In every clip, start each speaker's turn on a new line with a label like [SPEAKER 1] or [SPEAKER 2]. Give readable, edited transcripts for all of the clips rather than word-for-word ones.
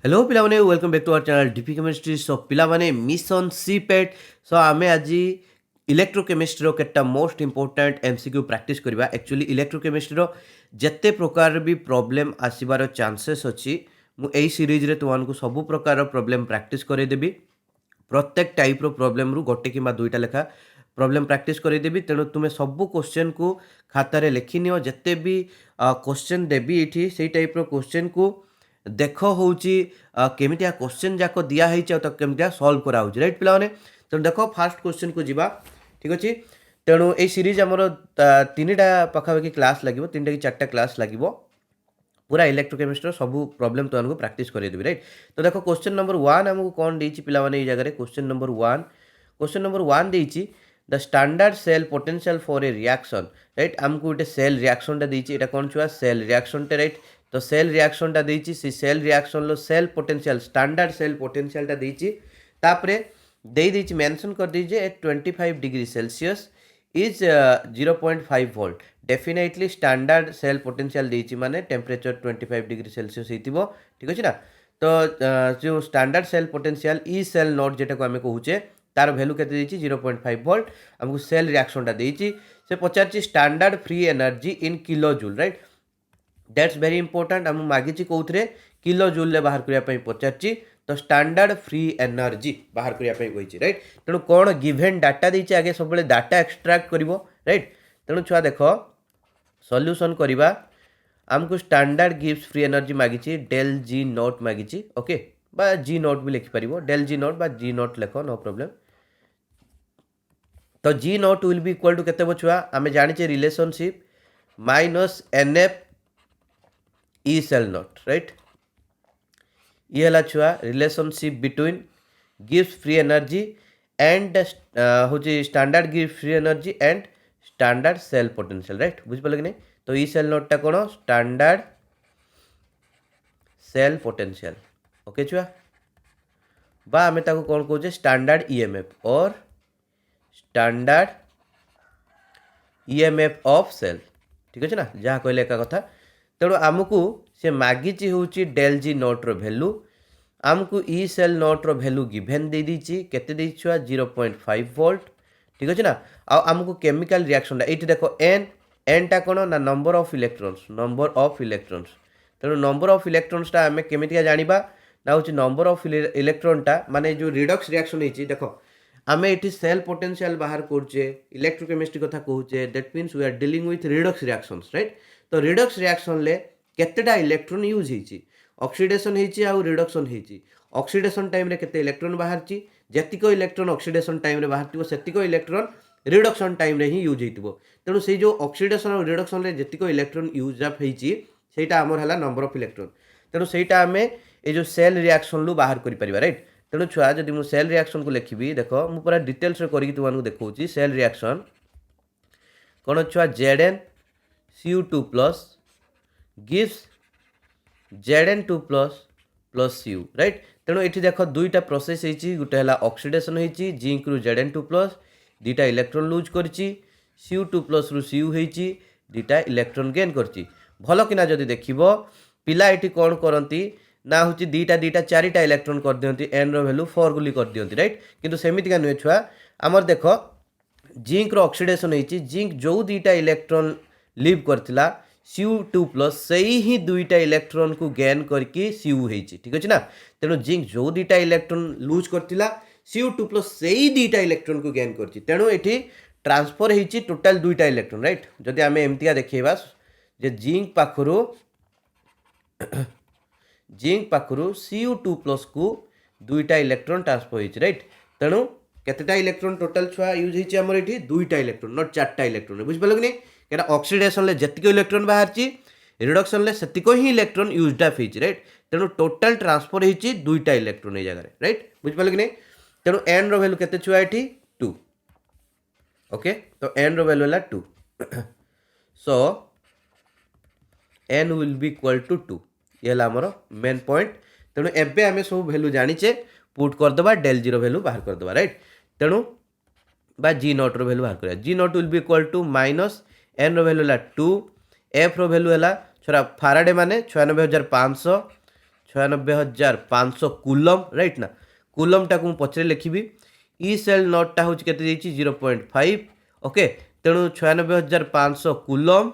[SPEAKER 1] Hello पिलाने welcome back to our channel DP chemistry. So पिलाने mission CIPET. So आमे आज इलेक्ट्रोकेमिस्ट्री केटा मोस्ट इंपोर्टेंट एमसीक्यू प्रैक्टिस करबा। एक्चुअली इलेक्ट्रोकेमिस्ट्री जत्ते प्रकार भी प्रॉब्लम आसीबार चांसेस अछि मु एई सीरीज रे तुमन को सब प्रकार प्रॉब्लम प्रैक्टिस करे देबी। प्रत्येक टाइप रो प्रॉब्लम रु गोटे किंबा दुईटा लेखा प्रॉब्लम प्रैक्टिस करे देबी। तेणु तुमे सब क्वेश्चन को खातारे लिखि नियो। जत्ते भी क्वेश्चन देबी एठी सेई टाइप रो क्वेश्चन को देख होची केमितिया क्वेश्चन जाक दिया है केमितिया सॉल्व करा होची राइट पिलाने। तो देखो फास्ट क्वेश्चन को जीवा ठीक अछि। तेणु ए सीरीज हमर तीनटा पाखापाखि क्लास लागिवो, तीनटा कि चारटा क्लास लागिवो पूरा इलेक्ट्रोकेमिस्ट्री सब प्रॉब्लम तो हमको प्रैक्टिस कर देबी राइट। तो देखो क्वेश्चन नंबर 1 हमको कौन देछि पिलाने ए जगह क्वेश्चन नंबर 1 देछि the standard cell potential for a reaction right. हमको गोटे सेल रिएक्शन टा देछि, एटा कोन छुआ सेल रिएक्शन टे राइट। तो सेल रिएक्शन टा देछि सी सेल रिएक्शन लो cell potential standard cell potential टा देछि तापरे दे देछि मेंशन कर दीजिए at 25 degree Celsius is 0.5 volt. Definitely standard cell potential देछि माने टेम्परेचर 25 डिग्री सेल्सियस हेतिबो ठीक अछि ना। तो जो standard cell potential E cell naught जेटा को हमें कहूचे तार वैल्यू केते देछि 0.5 वोल्ट। हमको सेल रिएक्शन टा देछि से पचारछि standard free energy in kilo joule right. That's very important. हम मागिछि कोउथरे किलो जूल ले बाहर करिया पई पचारछि। तो स्टैंडर्ड फ्री एनर्जी बाहर करिया पई कहिछि राइट। तेणु कोन गिवन डाटा देछि आगे सब डाटा एक्सट्रैक्ट करिवो राइट। तेणु छुआ देखो सॉल्यूशन करिबा हमको स्टैंडर्ड गिव्स फ्री एनर्जी मागिछि डेल जी नॉट मागिछि ओके बा जी नॉट भी लिखि परिबो डेल जी नॉट बा जी नॉट लेखो नो प्रॉब्लम। तो G naught will be equal to केते बछुआ हमें जानिछे relationship minus NF E cell naught right. ये हला छुआ रिलेशनशिप बिटवीन गिव्स फ्री एनर्जी एंड होची स्टैंडर्ड गिव्स free energy and standard cell potential right. बुझ पले कि नहीं। तो ई सेल नोट टा कोन स्टैंडर्ड सेल पोटेंशियल ओके छुआ बा हमें ताको कोन कहूचे स्टैंडर्ड ईएमएफ और स्टैंडर्ड ईएमएफ ऑफ सेल ठीक अछि ना जहा कहले एका कथा। तेणु आमको से मागिची होची डेल जी नोट रो वैल्यू आमको ई सेल नोट रो वैल्यू गिवन दे दीची केते दे छुआ 0.5 वोल्ट ठीक अछि ना। आ आमको केमिकल रिएक्शन टा एठी देखो एन टा कोन ना नंबर ऑफ इलेक्ट्रॉन्स। तेणु नंबर ऑफ इलेक्ट्रॉन्स टा हमें केमितिया जानिबा ना होची नंबर ऑफ इलेक्ट्रॉन टा माने जो रिडक्स रिएक्शन हेची देखो आमे एठी सेल पोटेंशियल बाहर करछे इलेक्ट्रोकेमिस्ट्री कथा कहूचे that means we are dealing with redox reactions right. तो रिडक्स रिएक्शन ले केतेटा इलेक्ट्रॉन यूज हेची ऑक्सीडेशन हेची आ रिडक्शन हेची। ऑक्सीडेशन टाइम रे केते इलेक्ट्रॉन बाहरची जतिको इलेक्ट्रॉन ऑक्सीडेशन टाइम रे बाहरतिबो सेतिको इलेक्ट्रॉन रिडक्शन टाइम रे ही यूज हेतिबो। तेणु से जो ऑक्सीडेशन और रिडक्शन रे जतिको इलेक्ट्रॉन यूज अप हेची सेटा हमर हला नंबर ऑफ इलेक्ट्रॉन। तेणु सेटा हमें ए जो सेल रिएक्शन लु बाहर करि परिबा राइट। तेणु छुआ जदि मु सेल रिएक्शन को लिखिबी देखो मु पूरा डिटेल्स रे करिकि तुमानकु देखौची सेल रिएक्शन कोन छुआ ZnCu2 plus gives Zn2 plus Cu right. तेणु एठी देखो दुईटा प्रोसेस हेची गुटे हला ऑक्सीडेशन हेची जिंक रु Zn2 प्लस दीटा इलेक्ट्रॉन लूज करची Cu2 प्लस रु Cu हेची दीटा इलेक्ट्रॉन गेन करची। भलो किना जदि देखिबो पिला एठी कोन करंती ना होची दीटा चारिटा इलेक्ट्रॉन कर दियंती एन रो वैल्यू 4 गुली कर दियंती राइट। किंतु सेमिति का नुए छुआ हमर देखो जिंक रो ऑक्सीडेशन हेची जिंक जो दीटा इलेक्ट्रॉन लीव करथिला Cu2 प्लस सही ही दुईटा इलेक्ट्रॉन को गेन करके Cu हेची ठीक अछि ना। तेणु जिंक जो दीटा इलेक्ट्रॉन लूज करथिला Cu2 प्लस सही दीटा इलेक्ट्रॉन को गेन करची। तेणु एठी ट्रांसफर हेची टोटल दुईटा इलेक्ट्रॉन राइट। जदि हमें एमतिया देखैबा जे जिंक पाखरु Cu2 प्लस को दुईटा इलेक्ट्रॉन ट्रांसफर हेची राइट। तेणु केतेटा इलेक्ट्रॉन टोटल छुआ यूज हेची हमर एठी दुईटा इलेक्ट्रॉन नॉट चारटा इलेक्ट्रॉन बुझ पलो कि नहीं। केना ऑक्सीडेशन ले जतिको इलेक्ट्रॉन बाहरची रिडक्शन ले सेतिको ही इलेक्ट्रॉन यूज्ड अप हेची राइट। तेणु टोटल ट्रांसफर हेची दुईटा इलेक्ट्रॉन ए जगह रे राइट बुझ पलो कि नहीं। तेणु एन रो वैल्यू केते छुआ एठी 2 ओके। तो एन रो वैल्यू हला 2 so N will be equal to 2 ये हला हमर मेन पॉइंट। तेणु एबे हमें सब वैल्यू जानिचे पुट कर दबा डेल जीरो वैल्यू बाहर कर दबा राइट। तेणु बा जी नॉट रो वैल्यू बाहर करिया G naught will be equal to minus N रो वैल्यू हला 2 एफ रो वैल्यू हला छोरा फाराडे माने 96500 96,500 कूलम राइट ना कूलमटा को पचरे लिखी इ सेल नॉटटा हूँ के 0.5 ओके तेणु 96,500 कूलम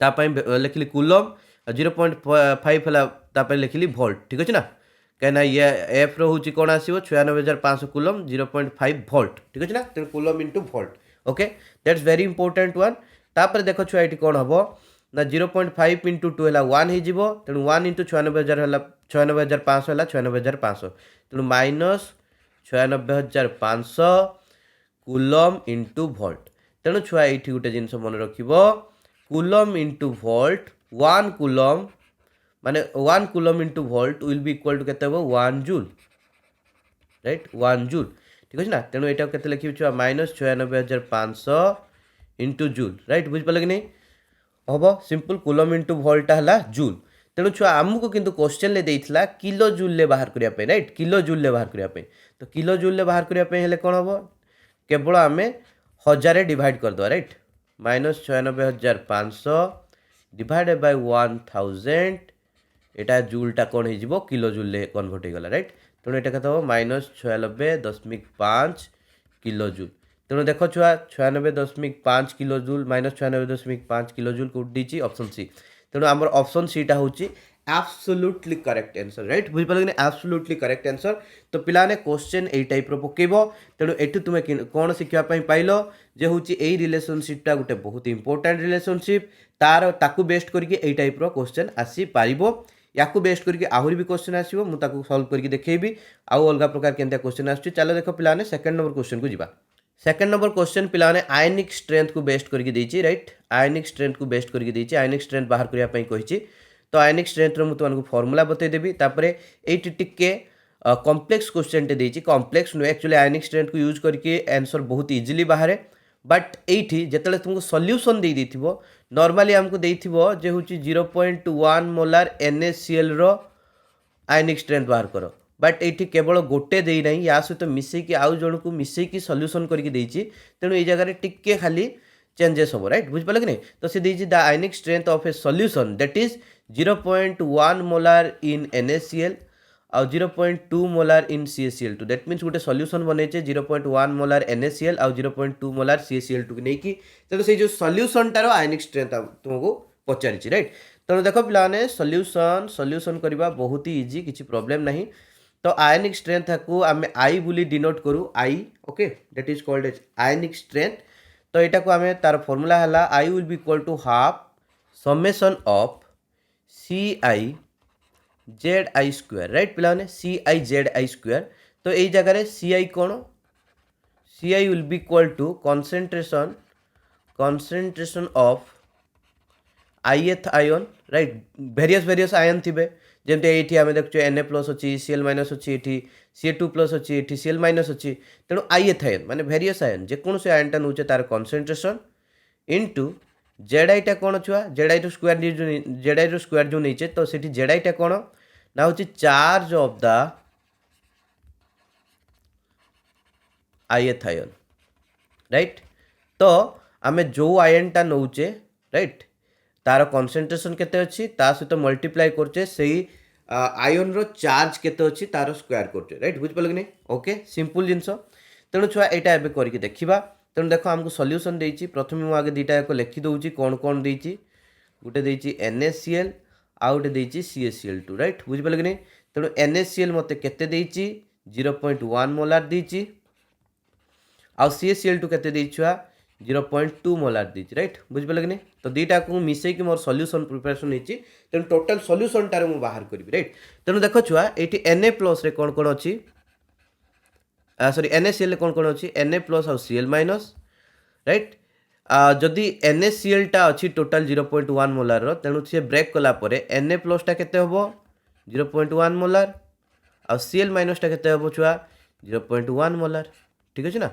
[SPEAKER 1] तापाई लिखिली कूलम 0.5 है लिखिली भोल्ट ठीक अच्छे ना कहीं ये एफ रोचे कौन आसो 96,500 कूलम 0.5 भोल्ट ठीक अच्छे ना तेणु coulomb into volt okay that's very important one तापर देख छुआ ये कौन हम ना 0.5 इंटू 2 है 1 हो तेणु 1 इंटू 96,000 है 96,500 है 96,500 तेणु माइनस 96,500 कूलम इंटू भोल्ट तेणु छुआ ये गोटे जिन मन रख कूलम इंटू भोल्ट 1 कूलम माने 1 coulomb into volt will be equal to केते 1 जूल राइट 1 जूल ठीक अच्छे ना तेणु यहाँ के लिखी छुआ माइनस 96,500 इंटू जूल राइट बुझिपारे कि नहीं हम सिंपल कूलम इंटू भोल्टा है जूल तेणु छुआ आमको किंतु क्वेश्चन ले देइथिला किलो जूल ले बाहर करने राइट किलो जूल ले बाहर करने तो किलो जूल ले बाहर करने कौन हम केवल आम 1000 डिवाइड करदे राइट माइनस 96,500 डिवाइडेड बाय 1000 यहाँ जूलटा कौन हो किलो जूल ले कन्वर्ट हो गला राइट तेणु यहाँ कहते माइनस 96.5 किलो जूल तेणु देख छुआ 96.5 kilo joule minus 96.5 kilo joule कौटी ऑप्शन सी तेणु आम ऑप्शन सीटा हूँ एब्सोल्युटली करेक्ट आंसर राइट बुझिपारे कि एब्सोल्युटली करेक्ट आंसर तो पिलाने क्वेश्चन यही टाइप पकेब तेणु एठू तुम कौन शिखापी पाइल जे हूँ यही रिलेशनशिपटा गोटे बहुत इंपोर्टेंट रिलेशनशिप तार ताकू बेस्ट करके टाइप क्वेश्चन आसी पारिबो या बेस्ट करके आहरी भी क्वेश्चन आसो मुझे सल्व करके देखी आउ अलग प्रकार के क्वेश्चन आस चलो देख पिलाने सेकंड नंबर क्वेश्चन को जीवा सेकंड नंबर क्वेश्चन पिलाने आयनिक स्ट्रेंथ को बेस्ट करके देछि राइट आयनिक स्ट्रेंथ को बेस्ट करके देछि आयनिक स्ट्रेंथ बाहर करने कही तो आयनिक स्ट्रेंथ मुझे तुमको फॉर्मूला बतईदेवी ये टिके कॉम्प्लेक्स क्वेश्चन टे कॉम्प्लेक्स नुहे एक्चुअली आयनिक स्ट्रेंथ को यूज करके आंसर बहुत इजिली बाहर बट ये जिते तुमको सल्यूशन दे देथिबो नॉर्मली हमको देथिबो जे होची 0.1 मोलार NaCl रो आयनिक स्ट्रेंथ बाहर कर बट ये केवल गोटे दे ना या सहित मिसेकी आउ जन को मिसेकी सल्यूशन करके देछि तेणु ये जगह टिके खाली चेंजेस हम राइट बुझिपारे कि नहीं तो see the ionic strength of A solution that is 0.1 molar in NaCl और 0.2 molar in CaCl2 that means गोटे सॉल्यूशन बनैचे 0.1 मोलार NaCl और 0.2 मोलार CaCl2 नहीं कि तेणु से जो सॉल्यूशन टार आयनिक स्ट्रेंथ तुमको पचारि राइट तेणु देख पिलाने सॉल्यूशन करवा बहुत ही इजी किसी प्रॉब्लम नहीं तो आयनिक स्ट्रेंथ को आम आई बोली डिनोट करूँ I okay that is called as ionic strength तो यहाँ को आम तार फॉर्मूला है I will be equal to half summation of CI ZI square right पिलाने CI ZI स्क्वायर तो यही जगह CI कौन CI will be equal to concentration of ith ion right various ion थे जमती ये आम देखु Na प्लस अच्छी Cl माइनस अच्छी ये Ca2 प्लस अच्छी ये Cl माइनस अच्छी तेणु ith आयन माने वेरियस आयन जेकोसी आयनटा नौचे तार कॉन्सेंट्रेशन इंटू जेडाईटा कौन छुआ जेडाई स्क्वायर जो नहीं तो सीटी जेडाईटा कौन ना हूँ charge of the ith ion right तो आम जो आयनटा नौचे राइट तार कॉन्सेंट्रेशन केते अच्छी ता सहित मल्टीप्लाई करचे सही आयन रो चार्ज केते अच्छी तार स्क्वायर करचे राइट बुझिपारे कि नहीं ओके सिंपल जिनस तेणु छुआ यहाँ एवं करके देखा तेणु देख आमको सल्यूशन देछि प्रथम मु आगे दुटा एक लिखि दउछि कौन कौन देछि गोटे देछि NaCl आउ गोटे देछि CaCl2 राइट बुझिपारे कि नहीं तेणु NaCl मते केते देछि 0.1 मोलार देछि आउ CaCl2 केते देछुआ 0.2 मोलार देछि राइट बुझिपारे कि नहीं तो दुटा को मिसई कि मोर सल्यूशन प्रिपरेशन हेछि तेणु टोटल सल्यूशन टारे मु बाहर करबी राइट तेणु देख छुआ एठी Na प्लस रे कौन कौन अछि सॉरी NaCl कौन कौन अच्छी Na प्लस और Cl माइनस राइट जदि NaCl टा अच्छी टोटाल 0.1 मोलार तेणु सी ब्रेक कलापर Na प्लस टा केते होबो 0.1 मोलार और Cl माइनस टा केते होबो छुआ 0.1 मोलार ठीक अच्छे ना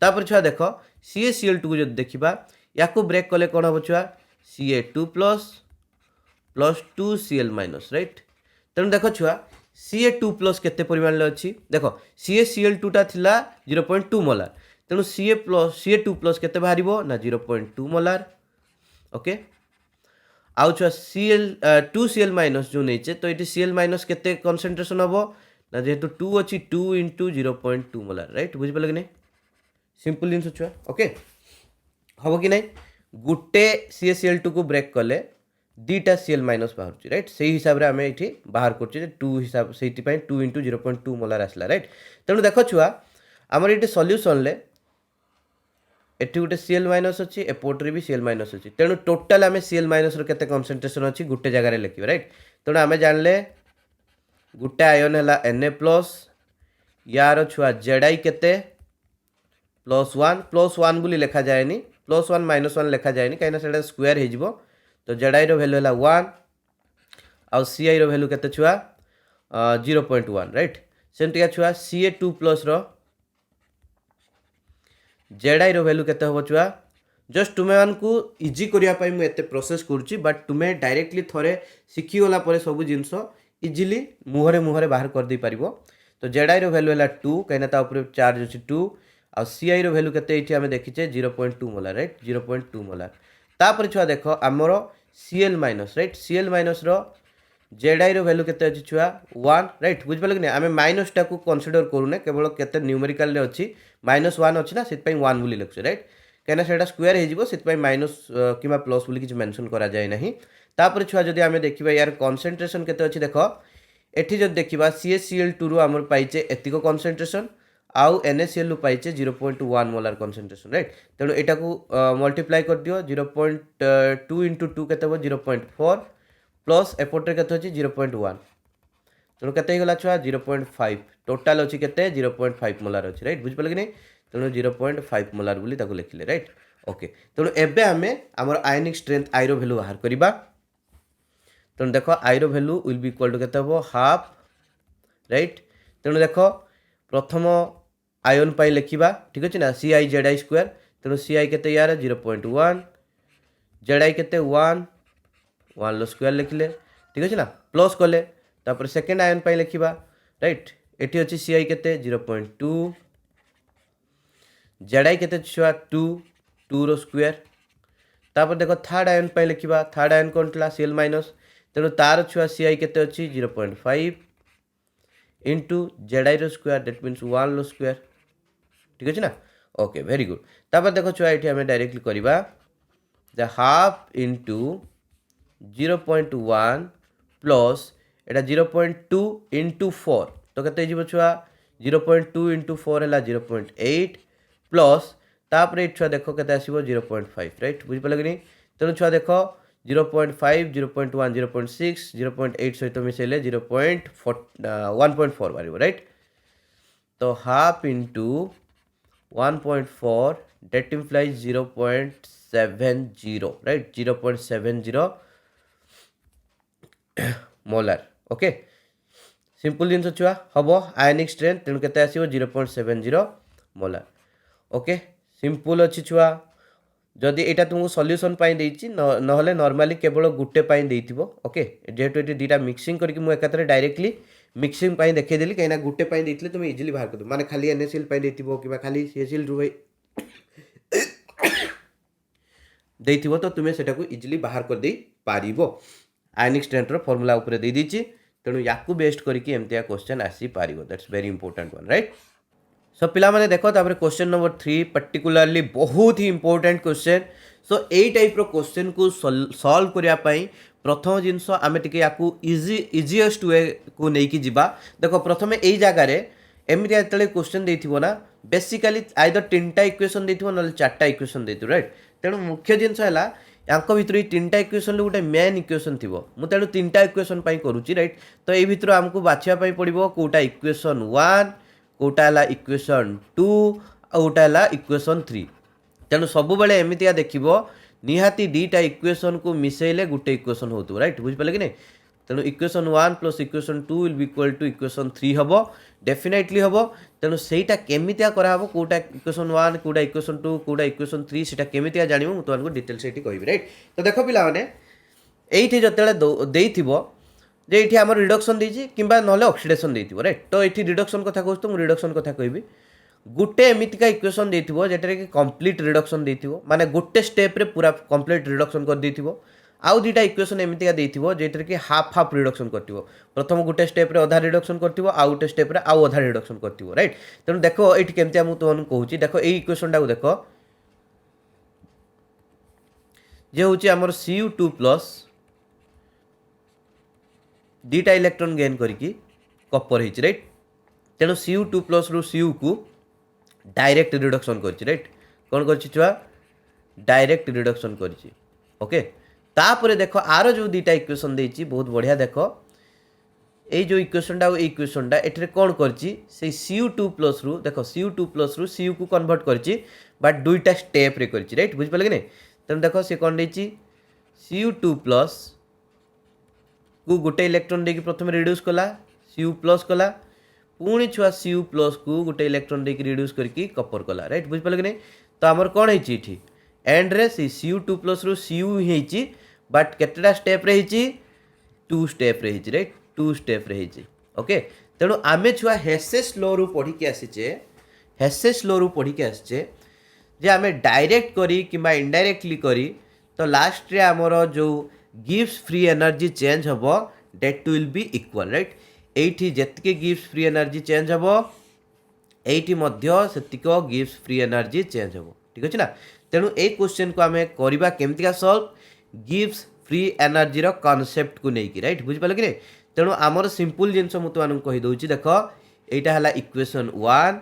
[SPEAKER 1] तापर छुआ देख CaCl2 को जब देखा या ब्रेक कले कौन हम छुआ Ca2 plus plus 2 Cl minus right तेणु देख छुआ Ca2 प्लस केते परिमाण अच्छी देख CaCl2 टा थिला 0.2 मोलार तेणु Ca2 प्लस केते बाहर ना 0.2 मोलार ओके आउ छुआ Cl 2Cl माइनस जो नहीं तो ये Cl माइनस केते कॉन्सेंट्रेशन हम ना जेहेतु 2 अच्छी 2 इंटू 0.2 मोलार राइट बुझिपाल कि नहीं सिंपल जिन छुआ ओके हम कि नहीं गोटे CaCl2 को ब्रेक कले दीटा Cl माइनस बाहर राइट से हिसाब से आम ये बाहर कर 2 हिसाब से 2 इंटू 0.2 मोलार आसला राइट तेणु देख छुआ आमर ये सल्यूसन ले एटी गोटे Cl माइनस अच्छी एपोर्टे भी Cl माइनस अच्छी तेणु टोटाल आम Cl माइनस केते कॉन्सेंट्रेशन अच्छी गोटे जगार लिखा राइट तेणु आम जानले गोटे आयन है Na+ यार छुआ Zi केते +1 बोली लिखा जाएनि +1 -1 लिखा जाएनि कहीं स्क्वायर हो तो Zi वैल्यू है 1 आउ Ci वैल्यू केते छुआ 0.1 राइट सेमतिका छुआ Ca2+ Zi वैल्यू केते हो छुआ जस्ट तुम्हें मानकू इजी करने मुझे प्रोसेस करुच्ची बट तुम्हें डायरेक्टली थोड़े शिखीगला सब जिनस इजिली मुहरे बाहर कर दे पार तो Zi वैल्यू है 2 कहीं चार्ज अच्छी 2 आ Ci वैल्यू केते आम देखीचे 0.2 मोलार राइट 0.2 मोलार तापर छुआ देख आमर Cl minus right Cl minus Zi value केते अच्छी छुआ 1 राइट बुझिपाल कि आम माइनस टाक कनसीडर करूने केवल केते न्यूमेरिकल अच्छी -1 अच्छी ना से 1 बोली लिखुचे राइट कहीं से स्क्वायर हो माइनस कि प्लस बोली किसी मेंशन करा जाए नहीं तापर छुआ जदि आम देखा यार कॉन्सेंट्रेशन केते अच्छी देख एठी जब देखा CaCl2 रु आमर पाइचे एतिक कॉन्सेंट्रेशन आउ NaCl पाइचे 0.1 मोलार कॉन्सेंट्रेशन राइट तेणु यहाँ को मल्टीप्लाई कर दियो 0.2 इंटू 2 के 0.4 प्लस एपोर्टे के 0.1 तेणु के गला छुआ 0.5 टोटाल अच्छी के 0.5 मोलार अच्छी राइट बुझिपाल कि नहीं तेणु 0.5 मोलार बोली लिखिले राइट ओके तेणु एबे आमे आमर आयनिक स्ट्रेंथ आई वैल्यू बाहर करबा तेणु देख I value will be equal to केते हबो हाफ राइट तेणु देख प्रथम आयन पाई लिखा ठीक अच्छे ना CiZi स्क्वायर तेणु Ci केते यार 0.1 Zi केते 1 लो स्क्वायर लिखिले ठीक अच्छे ना प्लस कले तापर सेकेंड आयन पाई लिखा राइट एटी अच्छी Ci केते 0.2 Zi केते छुआ 2 रो स्क्वायर तापर देखो थर्ड आयन पाई लिखा थर्ड आयन कौन था Cl माइनस तेणु तार छुआ Ci केते अच्छी 0.5 इंटू Zi रो स्क्वायर दैट मीन्स 1 लो स्क्वायर ठीक अच्छे ना ओके वेरी गुड तापर देखो छुआ ये आम डायरेक्टली करवा the half into 0.1 plus iota 0.2 into 4 तो केते छुआ 0.2 इंटू 4 है 0.8 प्लस तापर ये छुआ देख के 0.5 राइट बुझिपाल कि नहीं तेणु छुआ देख 0.5 0.1 0.6 0.8 सहित मिसेले 1.4 बाहर राइट तो half into 1.4 that implies 0.70 right 0.70 molar okay simple जिन छुआ हम आयनिक स्ट्रेंथ तेणु के 0.70 मोलार ओके सिंपल अच्छी छुआ जदि यहाँ तुमको सल्यूशन देती ना नॉर्मली केवल गोटे देथिबो ओके जेहेतु ये दुटा मिक्सिंग करके मुझे एकाथरे डायरेक्टली मिक्सिंग देखदेली कहीं गोटे देते तुम इजिली बाहर कर माने खाली NaCl देथिबो कि खाली CaCl2 देथिबो तो तुम्हें सेटा को इजिली बाहर कर दे पारिबो आयनिक स्ट्रेंथ फॉर्मूला ऊपर दे दीची तेणु याकू बेस्ट करके एमतिया क्वेश्चन आसी पारिबो that's very important one right so पिला माने देखो तापर क्वेश्चन नंबर 3 पर्टिकुलरली बहुत ही इंपोर्टेंट क्वेश्चन सो यही टाइप रो क्वेश्चन को सॉल्व करिया पई प्रथम जिनस आमे टिके याकू इजीएस्ट वे को नेकी जिबा देखो प्रथमे एई जगह रे एमिति जेतले क्वेश्चन देथिबो ना बेसिकली आइदर तीनटा इक्वेशन देथिबो न चारटा इक्वेशन देथिबो राइट तेणु मुख्य जिनस हैला यांको भितर तीनटा इक्वेशन गोटे मेन इक्वेशन थी मुझे तेणु तीनटा इक्वेशन करुच्ची राइट तो ये भितर आमको बाछा पड़ो कौटा इक्वेशन 1 कौटा है इक्वेशन 2 आउटा है इक्वेशन 3 तेणु सब बेले एमतिया देखो निहाती दीटा इक्वेशन को मिसेले गोटे इक्वेशन हो राइट बुझिपारे कि नहीं तेणु equation 1 plus equation 2 will be equal to equation 3 हम डेफिनेटली हम तेणु सहीटा केमितिया कराहब कौटा इक्वेशन 1 कौटा इक्वेशन 2 कौटा इक्वेशन 3 से केमितिया जानिबो मु तुमको डिटेल्स ये कहबी राइट तो देख पिला माने एठी जतेले देइथिबो जे एठी हमर रिडक्शन देछि किंबा नले ऑक्सीडेशन देइथिबो राइट तो एठी रिडक्शन कथा कहू तो मु रिडक्शन कथा कहबी गोटे एमितिका इक्वेशन देइथिबो जेटारे कि कंप्लीट रिडक्शन देइथिबो माने गोटे स्टेप रे पूरा कंप्लीट रिडक्शन कर देइथिबो आउ दुईटा इक्वेशन एमतीका देथिबो जेटर कि हाफ हाफ रिडक्शन करथिबो प्रथम गुटे स्टेप रे आधा रिडक्शन करथिबो आउ गुटे स्टेप रे आउ आधा रिडक्शन करथिबो राइट तेणु देखो एठी केमतिया मु तुमन कहूची देखो एई इक्वेशन टाको देखो जे होची हमर Cu2 प्लस दुईटा इलेक्ट्रॉन गेन करके कपर होती राइट तेणु Cu2 प्लस रु Cu को डायरेक्ट रिडक्शन कर राइट कौन कर डायरेक्ट रिडक्शन कर ओके तापर देखो आर जो दुईटा इक्वेशन देती बहुत बढ़िया देख ये जो इक्वेशनटा इक्वेशनटा एठे कौन करछि Cu2 प्लस रु देखो Cu2 प्लस रु Cu को कन्वर्ट करछि बट दुईटा स्टेप रे करछि राइट बुझ पाले कि नहीं तेणु देखो सी कौन देछि Cu2 प्लस को गोटे इलेक्ट्रॉन देकी प्रथम रिड्यूस कला Cu प्लस कला पुणी छुआ Cu प्लस को गोटे इलेक्ट्रॉन देकी रिड्यूस करके कपर कला राइट बुझ पाले कि नहीं तो आमर कौन है ये एंड रे Cu2 प्लस रु Cu ही बट केतेटा स्टेप रे ही 2 स्टेप रे ही राइट 2 स्टेप रे ही ओके तेणु आमे छुआ हेसेस लॉ रु पढ़ी के आसीचे हेसेस लॉ रु पढ़ी के आसीचे जे आमे डायरेक्ट करी किंबा इनडायरेक्टली करी तो लास्ट रे हमर जो गिव्स फ्री एनर्जी चेंज हबो that will be equal right एठी जेतके गिव्स फ्री एनर्जी चेंज हबो एठी मध्य सेतिको गिव्स फ्री एनर्जी चेंज हबो ठीक अछि ना तेणु ए क्वेश्चन को आमे करिबा केमतिका सॉल्व गिव्स फ्री एनर्जी रो कांसेप्ट को नेकी राइट बुझ पाले कि नहीं तेणु आमर सिंपल जिनस मु तुमन कहि दउची देखो एटा हला इक्वेशन 1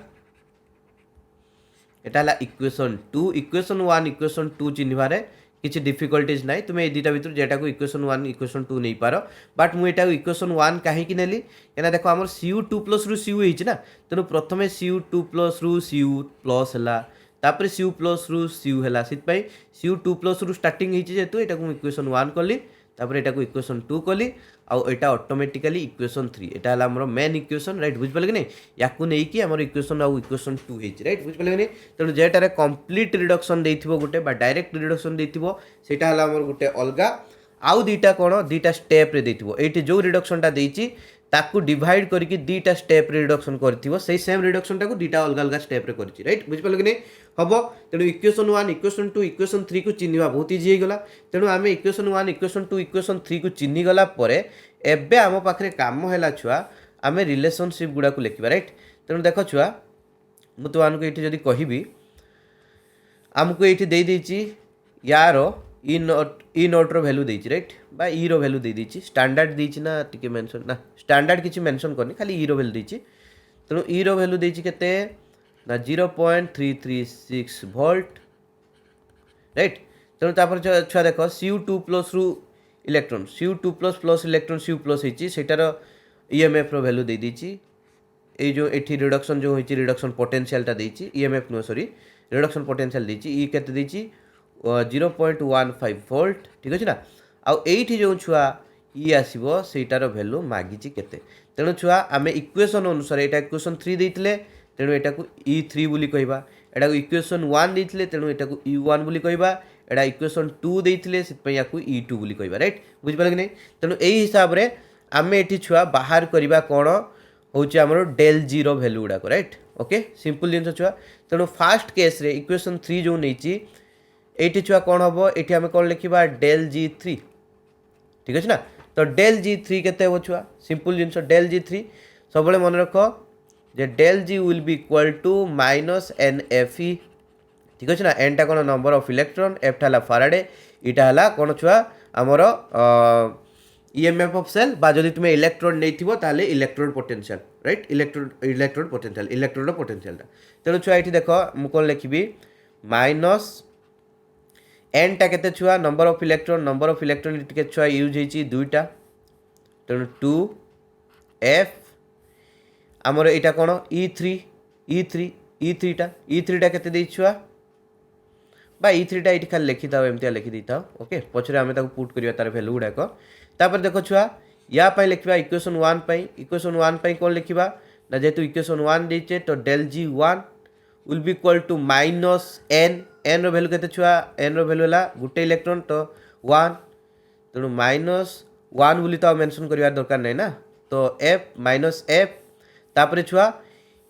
[SPEAKER 1] एटा हला इक्वेशन 2 इक्वेशन 1 इक्वेशन 2 चिन्हबारे किसी डिफिकल्टीज ना तुम्हें दुईटा भर जेटा को इक्वेशन 1 इक्वेशन 2 नहीं पार बट मुझे इक्वेशन 1 कहीं नेली क्या देखो आम Cu2 प्लस रु Cu होती ना तेणु प्रथम Cu2 प्लस रु Cu प्लस है तापर Cu प्लस रु Cu है Cu2 प्लस रु स्टार्टिंग जेहेतु यहाँ को इक्वेशन 1 कली तापर यहाँ को इक्वेशन 2 कली आउ एटा ऑटोमेटिकली इक्वेशन 3 एटा हला हमर मेन इक्वेशन राइट बुझ पाले कि नहीं याकू नै कि हमर इक्वेशन आउ इक्वेशन 2 हेछि राइट बुझ पाले कि नहीं तेणु जेटा रे कंप्लीट रिडक्शन देथिबो गोटे बा डायरेक्ट रिडक्शन देथिबो सेटा हला हमर गोटे अलगा आउ दुईटा कोन दुईटा स्टेप रे देथिबो एठी जो रिडक्शनटा देछि ताकू डिवाइड करके दुईटा स्टेप रे रिडक्शन करथिबो सेही सेम रिडक्शन टाकू दुईटा अलग अलग स्टेप रे करछि राइट बुझ पाले कि नहीं हबो तेणु इक्वेशन 1 इक्वेशन 2 इक्वेशन 3 को चिन्हिबा बहुत इजी हे गला तेणु आमे इक्वेशन 1 इक्वेशन 2 इक्वेशन 3 को चिन्हि गला परे एबे आम पाखरे काम हैला छुआ आमे रिलेशनशिप गुडा को लिखिबा राइट तेणु देखो छुआ मु तुमानकु एठी जदी कहिबी आमको एठी दे देछि यार ई नोट रो वैल्यू देछि राइट बा ई रो वैल्यू दे देछि स्टैंडर्ड देछि ना टिके मेंशन ना स्टैंडर्ड किछि मेंशन करनी खाली ई रो वैल्यू देछि तेणु ई रो वैल्यू देछि केते ना 0.336 वोल्ट राइट तेणु तापर छुआ देखो Cu2 प्लस रु electron Cu2 plus plus electron Cu plus होइछि सेटार ईएमएफ रो वैल्यू दे दीछि ए जो एठी रिडक्शन जो होइछि रिडक्शन पोटेंशियल टा देछि EMF no sorry reduction potential देछि ई केते देछि 0.15 वोल्ट ठीक अछि ना आ एठी जो छुआ ई आसीबो सेटार वैल्यू मागिछि केते तेणु छुआ आमे इक्वेशन अनुसार एटा इक्वेशन 3 देइतले तेणु एटा को E3 बोली कहबा एटा को इक्वेशन 1 देइतले तेणु एटा को E1 बोली कहबा एटा इक्वेशन 2 देइतले सित या को E2 बोली कहबा राइट बुझ पाले कि नहीं तेणु एही हिसाब रे आमे एठी छुआ बाहर करबा कोन होची हमरो डेल जी रो वैल्यू गुडा को राइट ओके सिंपल जिंस छुआ तेणु फर्स्ट केस रे इक्वेशन 3 जो नेची एठी छुआ कोन हबो एठी हमें कोन लिखिबा डेल G3 ठीक अछि ना तो डेल G3 केते हो छुआ सिंपल जिंस डेल G3 सबले मन रखो जे del G will be equal to minus NFe ठीक अछि ना n टा कोन नंबर ऑफ इलेक्ट्रॉन f टा हला फैराडे इटा हला कोन छुआ हमरो ईएमएफ ऑफ सेल बा जदि तुमे इलेक्ट्रोड नेथिबो ताले electrode potential right electrode potential electrode potential तेणु छुआ एठी देखो मु कोन लिखिबी माइनस n टा केते छुआ नंबर ऑफ इलेक्ट्रॉन टिके छुआ यूज हेची दुईटा तेणु 2f हमर एटा कोन E3 टा केते देइ छुआ बा E3 टा एठी खाली लिखि दाओ एमतिया लिखि दिताओ ओके पछरे हमें ताको पुट करिया तार वैल्यू गुडा को तापर देखो छुआ या पई लिखबा इक्वेशन 1 पई कोन लिखिबा ना जेतु इक्वेशन 1 देचे तो del G1 will be equal to minus n रो वैल्यू केते छुआ n रो वैल्यू हला गुटे इलेक्ट्रॉन तो 1 तेणु माइनस 1 बोली तो मेंशन करिया दरकार नै ना तो f माइनस f तापर छुआ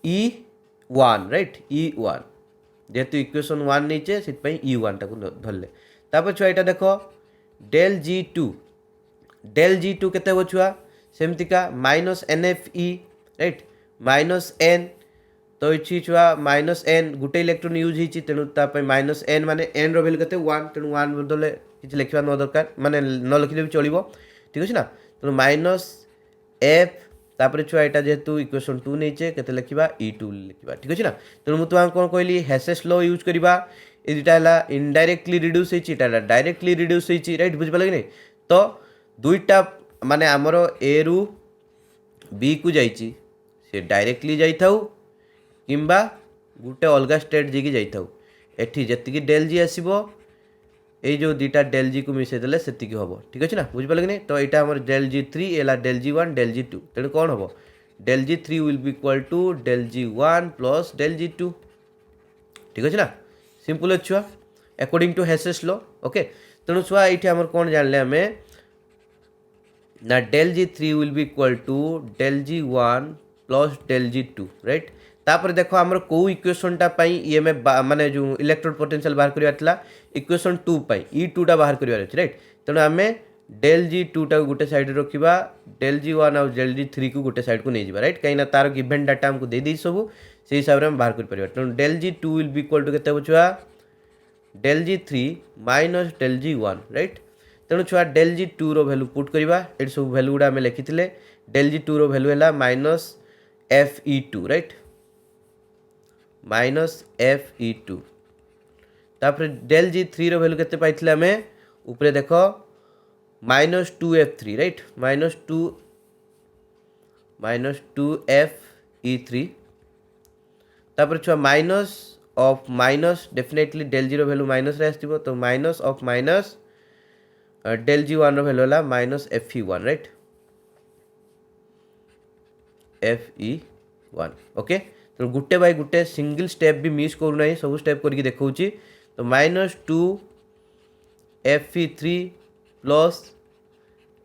[SPEAKER 1] E1 राइट E1 जेतु इक्वेशन 1 नीचे सित पई E1 टाको धरले तापर छुआ एटा देखो डेल जी टू केते छुआ सेमतिका minus N F E right minus N तो ये छुआ माइनस एन गोटे इलेक्ट्रॉन यूज होती तेणु माइनस एन माने एन रो वैल्यू केते 1 तेणु 1 बदले किसी लिखा न दरकार माने न लिखले भी चलिबो ठीक अछि ना तेणु माइनस एफ तापर छुआ एटा जेहेतु इक्वेशन 2 नैचे केते लिखिबा E2 लिखिबा ठीक अछि ना तेणु मु तुम कोन कहली हेसेस लॉ यूज करबा एटा हला इनडायरेक्टली रिड्यूस होईची एटा डायरेक्टली रिड्यूस होईची राइट बुझ पाले कि नहीं तो दुईटा माने हमरो ए रु बी को जाईची से डायरेक्टली जाई थाउ किंबा गोटे अलग स्टेट जी जाइथाउ एठी जतिकी डेल जी आसीबो ए जो दुटा डेल जी को मिसई देले सेतिकी हबो ठीक अछि ना बुझ पाले कि नहीं तो एटा हमर डेल जी 3 एला डेल जी 1 डेल जी 2 तेणु कोन हबो del G 3 will be equal to del G 1 plus del G 2 ठीक अछि ना सिंपल छुआ according to Hess's law okay तेणु छुआ एठी हमर कोन जानले हमें ना del G 3 will be equal to del G 1 plus del G 2 right तापर देखो हमर को इक्वेशन टा पई ईएमए माने जो इलेक्ट्रोड पोटेंशियल बाहर करिया थला इक्वेशन 2 पई E2 टा बाहर करिया अछि राइट तेणु हमें डेल जी 2 टा गोटे साइड रखिबा डेल जी 1 और डेल जी 3 को गोटे साइड को नहीं जिबा राइट कहीं ना तार गिवन डाटा हमको दे दी सब से हिसाब रे हम बाहर कर परिबा तेणु del G 2 will be equal to केते बचुआ del G 3 minus del G 1 right तेणु छुआ डेल जी 2 रो वैल्यू पुट करबा एट सब वैल्यू गुडा हमें लिखिथिले डेल जी 2 रो वैल्यू हैला minus FE2 right minus FE2 तापर डेल जी 3 रो वैल्यू केते पाइथिले हमें ऊपर देखो minus 2F3 right minus 2FE3 तापर छुआ minus of minus definitely del G रो वैल्यू माइनस रे आस्तिबो तो minus of minus del G 1 रो वैल्यू होला minus FE1 right FE1 okay तो गुटे बाय गुटे सिंगल स्टेप भी मिस करू नहीं सब स्टेप करके देखौची तो माइनस 2 FE3 प्लस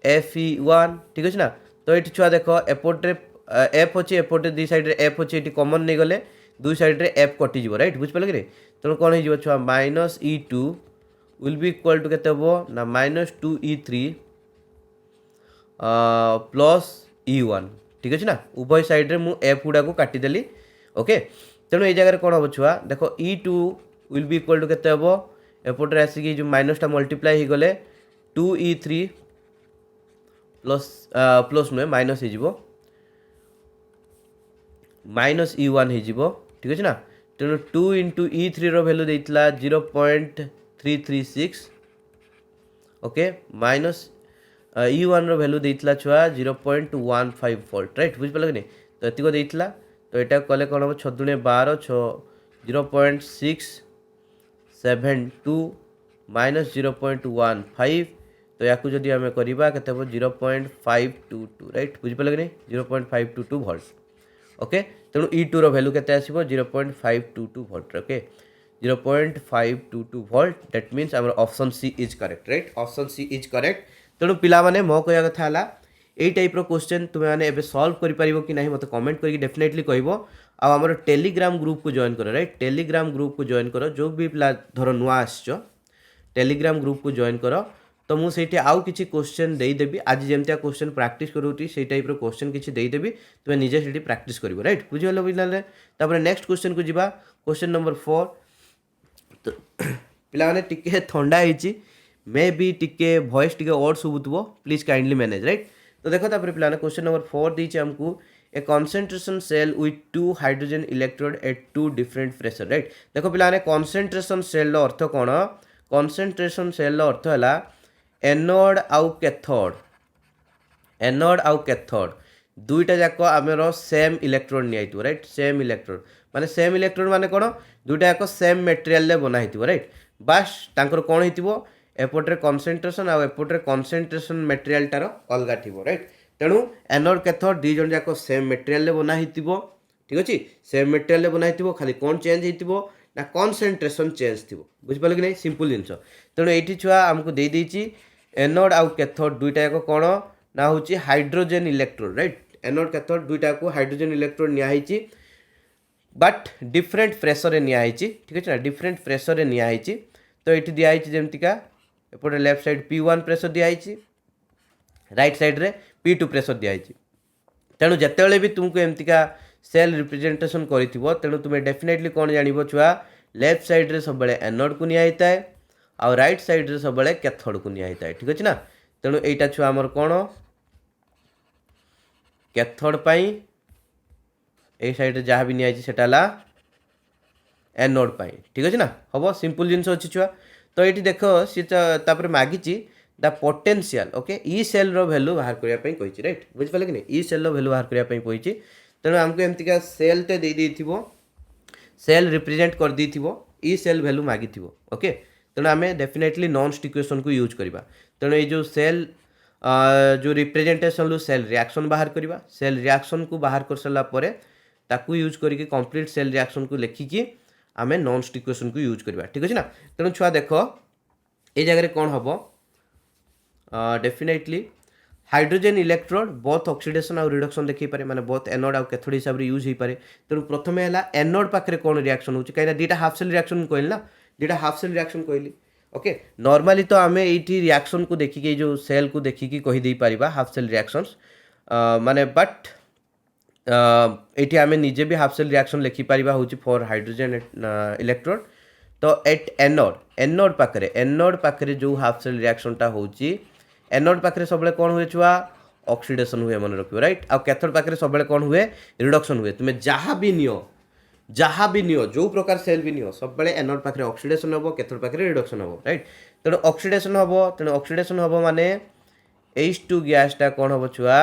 [SPEAKER 1] FE1 ठीक अछि ना तो एठी छुआ देखो एपोर्टे F अछि एपोर्टे दी साइड रे F अछि एठी कॉमन नै गले दुई साइड रे F कटि जिवो राइट बुझ पाले कि तो कोन हे जिवो छुआ minus E2 will be equal to केते हबो ना माइनस 2E3 प्लस E1 ठीक अछि ना उभय साइड रे मु F गुडा को काटि देली ओके तेणु ये जगह कौन हम छुआ देख E2 will be equal to केते हबो एपोर्टे आसिकी जो माइनस टा मल्टीप्लाई हो गले 2E3 प्लस प्लस नुहे माइनस हो माइनस E1 हो ठीक अछि ना तेणु 2 इंटू E3 रो वैल्यू देइतला 0.336 ओके माइनस E1 रो वैल्यू देइतला छुआ 0.15 वोल्ट राइट बुझ पाले कि नहीं तो एतिको देइतला तो एटा कले कौन हम 6 दुणे 12 6 0.672 माइनस 0.15 तो या जदि आम करवा के 0.522 राइट बुझी पाले कि नहीं 0.522 वोल्ट ओके तेणु E2 रो वैल्यू केते आसीबो 0.522 volt okay 0.522 volt that means our option C is correct right option C is correct तेणु पिला माने मो कहया कथा हला एई टाइप रो क्वेश्चन तुमे माने एबे सॉल्व करि परिबो कि नहीं मते कमेंट करके डेफिनेटली कहबो आ हमर टेलीग्राम ग्रुप को जॉइन करो राइट टेलीग्राम ग्रुप को जॉइन करो जो भी पिला धरो नुआ आसचो टेलीग्राम ग्रुप को जॉइन करो तो मु सेठी आउ किछि क्वेश्चन देई देबी आज जेमतिया क्वेश्चन प्रैक्टिस करूटी सेई टाइप रो क्वेश्चन किछि देई देबी तुमे निजे सेठी प्रैक्टिस करिवो राइट बुझियलो बिनाले तापर नेक्स्ट क्वेश्चन को जिबा क्वेश्चन नंबर 4 तो पिला माने टिके ठंडा हिची मे बी टिके वॉइस टिके और सुबुतबो प्लीज काइंडली मैनेज राइट तो देखो तापर पिला क्वेश्चन नंबर 4 दीचे हमको ए concentration cell with 2 hydrogen electrode at 2 different pressure right देखो पिला concentration cell रो अर्थ कोन concentration cell रो अर्थ हला एनोड आउ कैथोड दुईटा जाक आमर सेम इलेक्ट्रोड नियाइतो राइट सेम इलेक्ट्रोड माने कोन दुईटा जाक सेम मटेरियल ले बना हितिबो राइट बास तांकर कोन हितिबो एपोट्रे concentration आउ एपोट्रे concentration मटेरियल टार अलगा थिबो राइट तेणु एनोड कैथोड दी जन जाक सेम मटेरियल ले बना हितिबो ठीक अछि सेम मटेरियल ले बना हितिबो खाली कोन चेंज हितिबो ना कंसंट्रेशन चेंज थिबो बुझ पाले कि नहीं सिंपल जिंस तेणु एठी छुआ हमको दे देछि एनोड आउ कैथोड दुईटा जाक कोन ना होछि hydrogen electrode right anode cathode दुईटा को हाइड्रोजन इलेक्ट्रोड निया हिछि बट डिफरेंट प्रेशर रे निया हिछि ठीक अछि ना डिफरेंट प्रेशर रे निया हिछि तो एठी दिया हिछि जेमतिका एपटे लेफ्ट साइड P1 प्रेशर दिखाई, राइट साइड रे P2 प्रेशर दिखाई। तेणु जिते भी तुमको एमतीका सेल रिप्रेजेंटेशन करिथिबो तेणु तुम डेफिनेटली कौन जानिबो छुआ, लेफ्ट साइड रे सब एनोड को निया होता है और राइट साइड रे सब कैथोड को निया होता है। ठीक अच्छे ना। तेणु एटा छुआ आमर कौन कैथोड पाई, ए साइड रे जहाँ भी निया सेटा ला एनोड पाई। ठीक अच्छे ना। हम सिंपल जिनस अच्छी छुआ। तो ये देख सी तापर मागिची the potential okay E cell रो वैल्यू बाहर करिया पई कहिची, राइट बुझिपाले कि नहीं, ई सेल रो वैल्यू बाहर करिया पई कहिची। तेणु आमको एमतीका सेल टे दे देथिबो, सेल रिप्रेजेंट कर देथिबो, ई सेल वैल्यू मागिथिबो ओके। तेणु आमे डेफिनेटली नॉन इक्वेशन को यूज करबा। तेणु ये जो सेल जो रिप्रेजेंटेशन लु सेल रिएक्शन बाहर करबा, सेल रिएक्शन को बाहर कर सरला परे ताकू यूज करके कंप्लीट सेल रिएक्शन को लेखिकी आमे नॉन इक्वेशन को यूज करबा। ठीक अछि ना। तेणु छुआ देख ए जगह कौन हम definitely hydrogen electrode both oxidation और रिडक्शन देखी पारे, माने बोथ एनोड और कैथोड हिसाब रे यूज ही पारे। तेणु प्रथम है एनोड पाखे कौन रिएक्शन होची, कहीं दुटा हाफ सेल रिएक्शन कहली ना, दुटा हाफ सेल रिएक्शन कहली ओके। नॉर्मली तो आमे एठी रिएक्शन को देखिके जो सेल को देखिकी कहि देई परिबा हाफ सेल रिएक्शंस माने, बट एठी आमे निजे भी हाफ सेल रिएक्शन लिखि परिबा होची फॉर हाइड्रोजन इलेक्ट्रोड। तो एट एनोड पाखरे जो हाफ सेल रिएक्शन टा होची, एनोड पाखरे सबले कौन हुए छुआ ऑक्सीडेशन हुए, मन रखियो राइट। आ कैथोड पाखरे सबले कौन हुए रिडक्शन हुए। तुमे जहाँ भी नियो जो प्रकार सेल भी नियो सब बेले एनोड पाखरे ऑक्सीडेशन हबो, कैथोड पाखरे रिडक्शन हबो, राइट। तेणु ऑक्सीडेशन हबो माने H2 गैस टा कौन हबो छुआ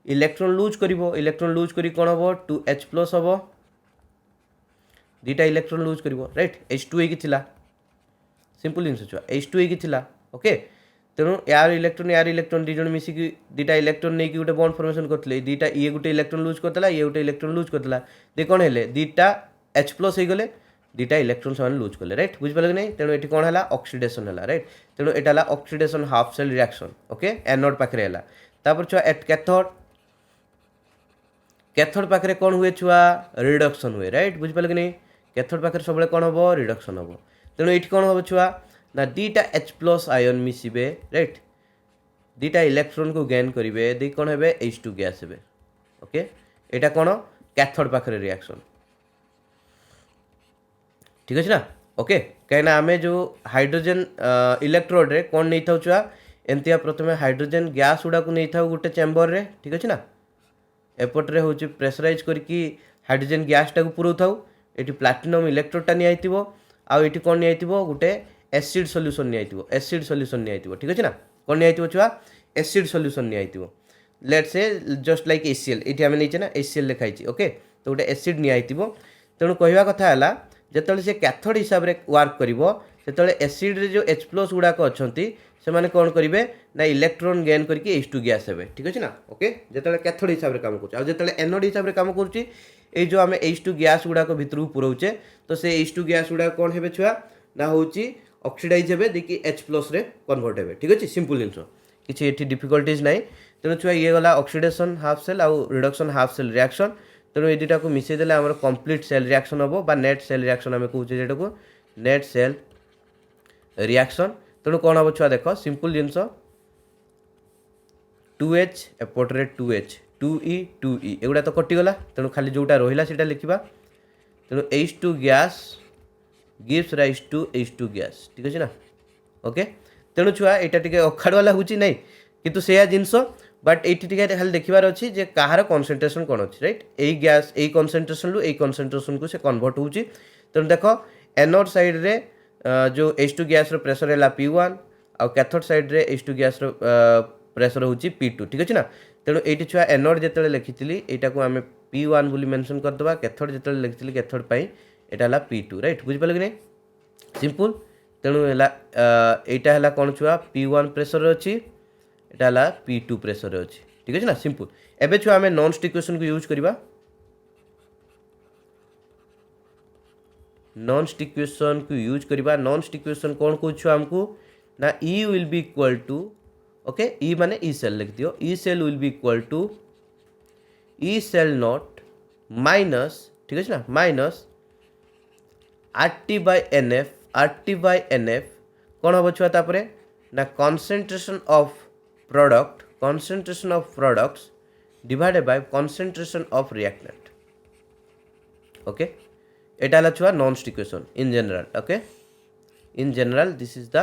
[SPEAKER 1] इलेक्ट्रॉन लूज करिवो, इलेक्ट्रॉन लूज करी कौन हबो 2H+ हबो, दुटा इलेक्ट्रॉन लूज करिवो, राइट। H2 एकी थिला, सिंपल जिनस छुआ H2 एकी थिला ओके। तेणु यार इलेक्ट्रॉन दी जण मिसी की दुटा इलेक्ट्रॉन नै कि गोटे बॉन्ड फॉर्मेशन करथले, दुटा ये गोटे इलेक्ट्रॉन लूज करथला, ये गोटे इलेक्ट्रॉन लूज करथला, दे कोन हेले दुटा H+ हे गले, दुटा इलेक्ट्रॉन समान लूज कले, राइट बुझिपाले कि नहीं। तेणु एठी कोन हला ऑक्सीडेशन हला, राइट। तेणु एटा हला oxidation half cell reaction okay, anode पाखरे हला। तापर छुआ एट कैथोड पाखरे कौन हुए छुआ रिडक्शन हुए, राइट बुझिपाले कि नहीं। कैथोड पाखरे सबले कौन हबो रिडक्शन हबो। तेणु एठी कौन हबो छुआ ना दुटा H+ आयन मिसिबे, राइट, दुटा इलेक्ट्रॉन को गेन करिवे, दे कौन हेबे H2 गैस हेबे ओके। एटा कौन कैथोड पाखरे रिएक्शन, ठीक अछि ना ओके। कहीं आमे जो हाइड्रोजन इलेक्ट्रोड रे कौन नहीं था छुआ एमतिया प्रथमे हाइड्रोजन गैस गुड़ा को नहीं था गोटे चैम्बर रे, ठीक अछि ना। एपटरे होची प्रेशराइज करके हाइड्रोजन गैस टा को पुरौ थाउ, एठी प्लैटिनम इलेक्ट्रोड टा नि आइतिबो, आ एठी कोन नि आइतिबो गोटे एसिड सॉल्यूशन नि आइतिबो, एसिड सॉल्यूशन नि आइतिबो, ठीक अछि ना। कोन नि आइतिबो छुआ एसिड सॉल्यूशन नि आइतिबो, let's say just like HCl, एठी आमे नैचे ना HCl लिखाई छी ओके। तो गोटे एसिड नि आइतिबो। तेणु कहवा कथा हला जेतले से कैथोड हिसाब रे वर्क करिवो सेतले एसिड रे जो H+ गुड़ाक अछंती से माने कोन करिवे ना इलेक्ट्रॉन गेन करके H2 गैस हेबे, ठीक अछि ना ओके। जेतले कैथोड हिसाब रे काम करछ आ जेतले एनोड हिसाब रे काम करछि ए जो आमे H2 गैस गुड़ाक भितरु पुरौचे तो से H2 गैस गुड़ा कोन हेबे छुआ ना होची ऑक्सीडाइज हेबे देखि H+ रे कन्वर्ट हेबे, ठीक अछि। सिंपल जिंस किछि एठी डिफिकल्टीज नै। तेणु छुआ ये गला ऑक्सीडेशन हाफ सेल आ रिडक्शन हाफ सेल रिएक्शन। तेणु ये दुटा को मिसई देले हमर कंप्लीट सेल रिएक्शन हबो बा नेट सेल रिएक्शन आमे कहूचे जेटा को नेट सेल रिएक्शन। तेणु कौन हम छुआ देख सिंपल जिनस 2H एपटरे 2H 2E 2E एगुड़ा तो कटिगला। तेणु खाली जोटा रहिला सेटा लिखिबा। तेणु H2 gas gives rise to H2 gas, ठीक अछि ना ओके। तेणु छुआ एटा टिके अखाड़वाला होची नै किंतु सेया जिनस, बट एठी टिके खाली देखिबार अछि जे कहार कंसंट्रेशन कोन अछि, राइट। एई गैस एई कंसंट्रेशन लु एई कंसंट्रेशन को से कन्वर्ट होची। तेणु देखो एनोड साइड रे जो H2 गैस रो प्रेशर हैला P1 आ कैथोड साइड रे H2 गैस रो प्रेशर होची P2, ठीक अछि ना। तेणु एठी छुआ एनोड जेतले लिखितली एटा को आमे P1 बोली मेंशन कर दबा, कैथोड जेतले लिखितली कैथोड पई एटा हला P2, राइट बुझि पाले कि नै सिंपल। तेणु हैला एटा हैला कोन छुआ P1 प्रेशर अछि, एटा हला P2 प्रेशर अछि, ठीक अछि ना सिंपल। एबे छुआ आमे नॉन इक्वेशन को यूज करबा। नॉन इक्वेशन को यूज करबा। नॉन इक्वेशन कौन कहू हमको ना E will be equal to okay, E माने E सेल लिख दियो, E cell will be equal to E cell naught minus, ठीक है ना, minus RT by NF, RT by NF कौन हम छुआ तापरे ना concentration of products divided by concentration of reactant. Okay, এটা হলো ছুয়া Nernst equation in general. Okay, in general this is the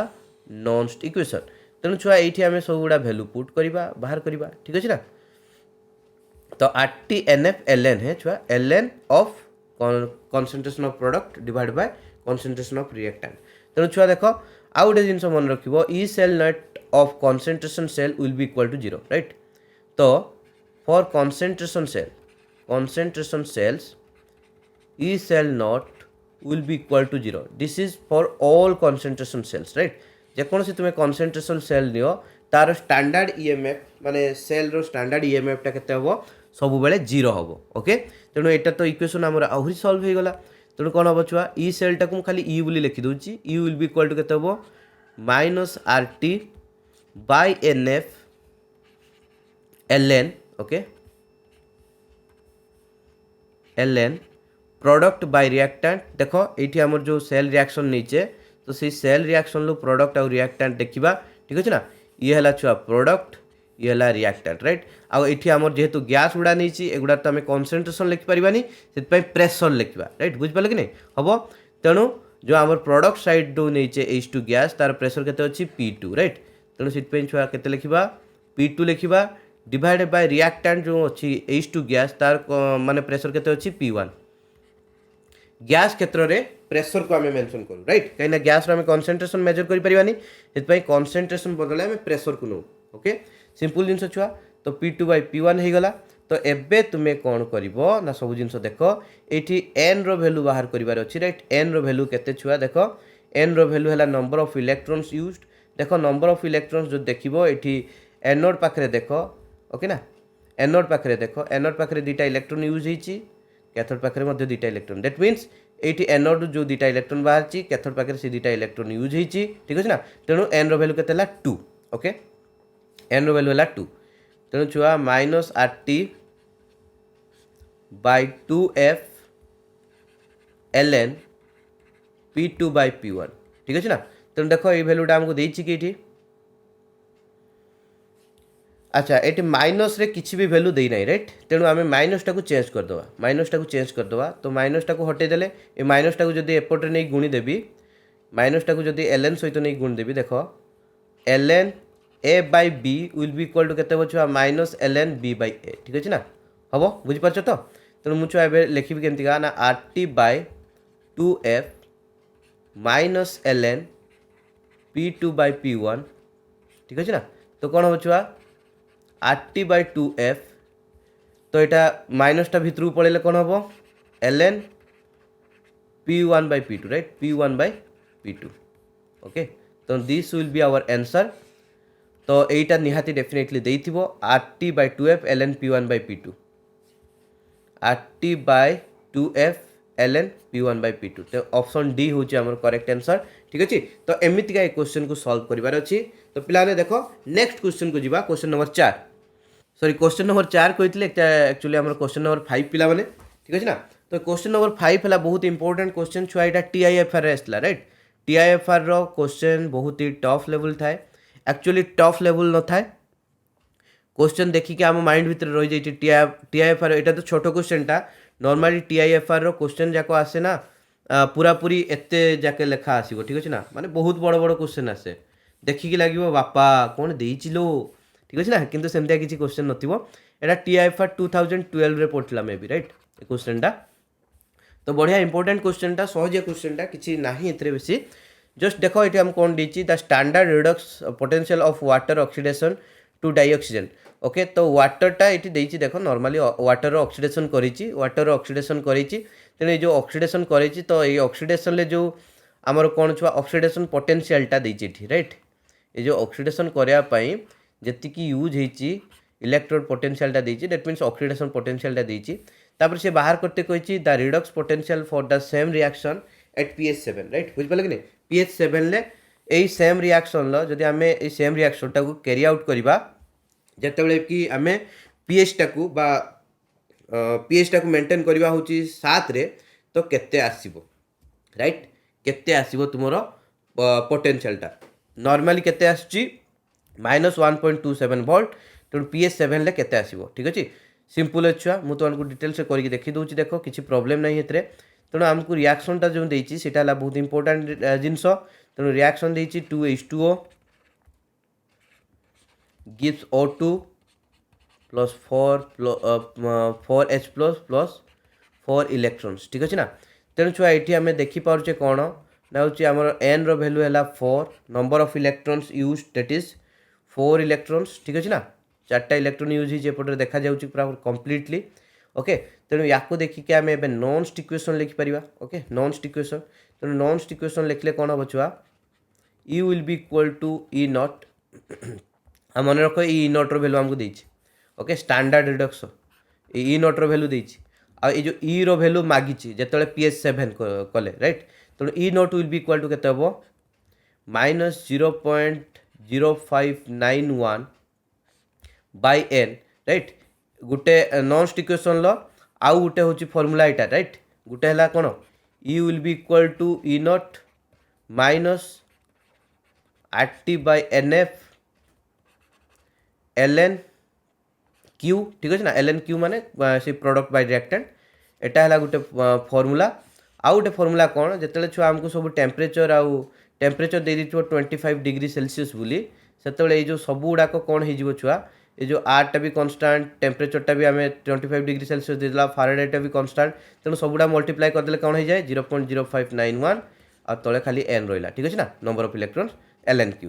[SPEAKER 1] Nernst equation. তেଣୁ ଛୁଆ ଏଇଠି ଆମେ ସବୁଗୁଡ଼ା ଭ୍ୟାଲୁ ପୁଟ୍ କରିବା ବାହାର କରିବା. ଠିକ୍ ଅଛି ନା. तो RT NF LN है छुआ LN of concentration of product divided by concentration of reactant. तेणु छुआ देख आउ गोटे जिन मन रखिबो E cell net of concentration cell will be equal to 0, right. तो for concentration cells E cell not will be equal to 0. This is for all concentration cells, right. जेकोसी तुम्हें concentration cell neo तार standard EMF माने cell row standard EMF टा केते हबो सब बेले 0 हबो. ओके, तेणु एटा तो इक्वेशन हमर आहुरी सॉल्व हो गला. तेणु कोन हबो छुआ E सेल टा को खाली E बोली लिखि दोची. E will be equal to केते हबो -RT by NF LN. Okay, LN product by reactant. देखो एठी हमर जो सेल रिएक्शन नीचे तो से सेल रिएक्शन लो प्रोडक्ट और रिएक्टेंट देखिबा. ठीक अछि ना. ये हला छुआ प्रोडक्ट, ये हला रिएक्टेंट, राइट. आ एठी हमर जेहेतु गैस उडा नीची एगुडा तो हमें कंसंट्रेशन लिखि परिबानी, सेत पय प्रेशर लिखिबा, राइट. बुझ पाले कि नहीं हबो. तेणु जो हमर प्रोडक्ट साइड दो नीचे H2 गैस तार प्रेशर केते अछि P2, राइट. तेणु सेत पय छुआ केते लिखिबा P2 लिखिबा डिवाइडेड बाय रिएक्टेंट जो अछि H2 गैस तार माने प्रेशर केते अछि P1. गैस क्षेत्र में प्रेशर को आम मेंशन करूँ, राइट. कहीं गैस आम कंसंट्रेशन मेजर करें कंसंट्रेशन बदले आम प्रेशर को नौ. ओके, सिंपल जिन छुआ. तो P2 by P1 हो गला. तो एबे तुम्हें कौन कर ना सब जिन देख ये एन रो वैल्यू बाहर करार अच्छी, राइट. एन रो वैल्यू केते छुआ देख एन रो वैल्यू है नंबर ऑफ इलेक्ट्रॉन्स यूज्ड. देख नंबर ऑफ इलेक्ट्रॉन्स जो देखो ये एनोड पाखे देख. ओके ना, एनोड पाखे देख एनोड पाखे दुईटा इलेक्ट्रॉन यूज होती, कैथोड पाखे मध्य दुईटा इलेक्ट्रॉन. दैट मीन्स ये एनोड जो दुईटा इलेक्ट्रॉन बाहर कैथोड पाखे से दुईटा इलेक्ट्रॉन यूज होती. ठीक अच्छे ना. तेणु एन रो वैल्यू केते 2. ओके, एन रो वैल्यू है 2. तेणु छुआ -RT by 2F ln P2 by P1. ठीक अच्छे ना. तेणु देख ये वैल्यूटा आमको देछि कि ये अच्छा ये माइनस रे किसी भी वैल्यू दे नहीं, राइट. तेणु आम माइनस टाक चेंज करदे, माइनस टाक चेंज करदे. तो माइनस टाक हटेदेले ये माइनस टाक जब एपटे नहीं गुणी देवी, माइनस टाक जब ln सहित नहीं गुणी देवी, देख ln A by B will be equal to केते छुआ -ln B by A. ठीक अच्छे ना. हम बुझीपार तो. तेणु मुझे ए लिखी केमती ना RT by 2F -ln P2 by P1. ठीक अच्छे ना. तो कौन हम छुआ RT by 2F. तो यहाँ माइनसटा भितर पड़े कौन हम ln P1 by P2, right. P1 by P2. Okay, तो this will be our answer. तो यहीटा निहाती डेफिनेटली देइथिबो RT by 2F ln P1 by P2. RT by 2F ln P1 by P2. तो ऑप्शन डी होची हमर correct answer. ठीक अछि. तो एमिति का क्वेश्चन को सॉल्व करिवार अछि. तो पिलाने देखो नेक्स्ट क्वेश्चन को जीवा. Question number 4, sorry question number 4 कहते एक्चुअली आम क्वेश्चन नंबर 5 पिला माने. ठीक अच्छे ना. तो क्वेश्चन नंबर 5 है बहुत इंपोर्टेंट क्वेश्चन छुआ. यहाँ TIFR आसला, राइट. TIFR रो क्वेश्चन बहुत ही टफ लेवल थाए. एक्चुअली टफ लेवल न थाए. क्वेश्चन देखिए आम माइंड भीतर रही जाइए TIFR. यहाँ तो छोट क्वेश्चनटा नॉर्मली TIFR रो क्वेश्चन जाक आसे ना पूरा पूरी एते जाके लेखा आसो. ठीक अच्छे ना. माने बहुत बड़ बड़ क्वेश्चन आसे देखिकी लगे बापा कौन देलो. ठीक अच्छे ना. किंतु सेमतिया किसी क्वेश्चन नथिबो. एटा TIFR 2012 रे पढ़ला मे भी, राइट. क्वेश्चनटा तो बढ़िया इंपोर्टेंट क्वेश्चनटा, सहज क्वेश्चनटा किसी नाही एतरे बेसी. जस्ट देखो ये हम कौन देछि the standard redox potential of water oxidation to dioxygen. Okay, तो वाटरटा ये देछि देखो नॉर्मली वाटर ऑक्सीडेशन करिछि, वाटर ऑक्सीडेशन करिछि. तेने जो ऑक्सीडेशन करिछि तो ये ऑक्सीडेशन ले जो आमर कौन छुआ ऑक्सीडेशन पोटेंशियलटा देछि, राइट. ये जो ऑक्सीडेशन करया पई जेतिकी यूज होती इलेक्ट्रोड पोटेंशियलटा देछि, दैट मीन्स ऑक्सीडेशन पोटेंशियलटा देछि. तापर से बाहर करते कहिछि the redox potential for the same reaction at pH 7, right. बुझ पाले कि नहीं. pH 7 ले एई सेम रिएक्शन लो जदि आमे एई सेम रिएक्शन टाको कैरी आउट करिबा जेतेबेले कि आमे pH टाको बा pH टाको मेंटेन करिबा होछि 7 रे, तो केते आसीबो, राइट. केते आसीबो तुमरो पोटेंशियलटा नॉर्मली केते आसुची -1.27 वोल्ट तेणु PS7 ले केते आसीबो ठीक अछि सिंपल छुआ मु तुमको डिटेल से करके देखि दउची देखो किछि प्रॉब्लम नहीं हेतरे तेणु आमको रिएक्शन टा जो देछि सेटा हला बहुत इंपोर्टेंट जिंस तेणु रिएक्शन देछि 2H2O gives O2 plus 4H plus 4 electrons ठीक अछि ना तेणु छुआ एठी हमें देखि पारुचे कोन ना होची हमर n रो वैल्यू हला 4 number of electrons used that is 4 electrons ठीक अछि ना चारटा इलेक्ट्रॉन यूज हिजे पटे देखा जाउची पूरा कंप्लीटली ओके तेणु याको देखि के हमें एबे नॉन स्टिक इक्वेशन लिखि परिबा ओके नॉन स्टिक इक्वेशन तेणु नॉन स्टिक इक्वेशन लिखले कोन हो छुआ E will be equal to E naught आ मन रख E naught रो वैल्यू हमको देछि okay standard redox E naught रो वैल्यू देछि आ ये जो E रो वैल्यू मागिछि जेतले PS7 कले राइट तेणु E naught will be equal to केते हबो -0.0591 by n right Gute non stick equation लो आउ गुटे होची फार्मूला एटा राइट गुटे हला कोन E will be equal to E naught minus RT by NF ln Q ठीक अछि ना ln Q माने से प्रोडक्ट बाय रिएक्टेंट एटा हला गुटे फार्मूला आउ गुटे फार्मूला कोन जेतले छुआ हमको सब टेम्परेचर आउ टेम्परेचर दे दिथो 25 डिग्री सेल्सियस बुली सेतले ए जो सब गुडा को कोन हे जिवो छुआ ये जो R टा भी कांस्टेंट टेम्परेचर टा भी हमें 25 डिग्री सेल्सियस देला फारेनहाइट टा भी कांस्टेंट तेणु सबुडा मल्टीप्लाई कर देले कोन हे जाय 0.0591 आ तळे खाली n रोइला ठीक अछि ना number of electrons ln Q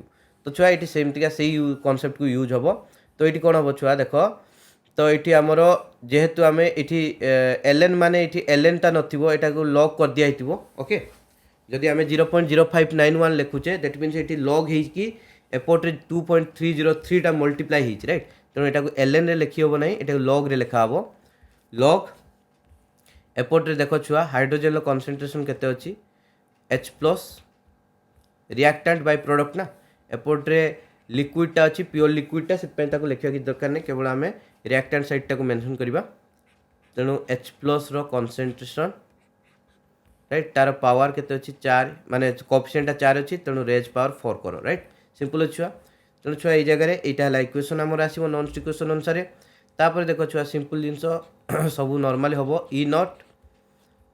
[SPEAKER 1] तो छुआ एटी सेमतिका सेही कांसेप्ट को यूज हबो तो एटी कोन हबो छुआ देखो तो एटी हमरो जेहेतु हमें एटी ln माने एटी ln ता नथिबो एटा को लॉग कर दिया हितिबो ओके जदि हमें 0.0591 लिखुचे दैट मींस एटी लॉग हेइ कि एपोर्ट रे 2.303 टा मल्टीप्लाई हेइ राइट तेणु एटा को ln रे लिखि होबो नै एटा को लॉग रे लिखा हबो लॉग एपोर्ट रे देखो छुआ हाइड्रोजन रो कंसंट्रेशन केते अछि H plus reactant by product ना एपोर्ट रे लिक्विड टा अछि प्योर लिक्विड टा सेत पे ताको लिखिया कि दरकार नै केवल हमें रिएक्टेंट साइड टा को मेंशन करबा तेणु H प्लस रो कंसंट्रेशन राइट तार पावर केते अछि 4 माने कोएफिशिएंट टा 4 अछि तेणु रेज पावर 4 करो राइट सिंपल छुआ तेणु छुआ ए जगह रे एटा हला इक्वेशन हमर आसीबो नॉन स्टिक इक्वेशन अनुसार तापर देखो छुआ सिंपल जिंस सब नॉर्मली हबो E naught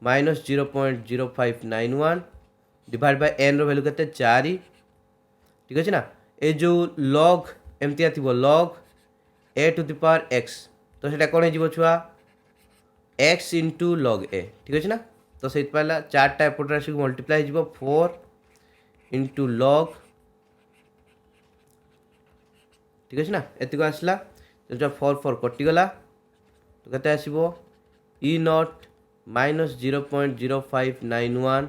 [SPEAKER 1] minus 0.0591 divide by n रो वैल्यू केते 4 ठीक अछि ना ए जो log एमतिया थिबो log a to the power x तो सेटा कोन हे जिवो छुआ x into log a ठीक अछि ना तो सेत पहला 4 टा एपोर्ट राशि को मल्टीप्लाई जिवो 4 into log ठीक अछि ना एतिको आसला तो जो 4 कटि गला तो केते आसीबो E naught minus 0.0591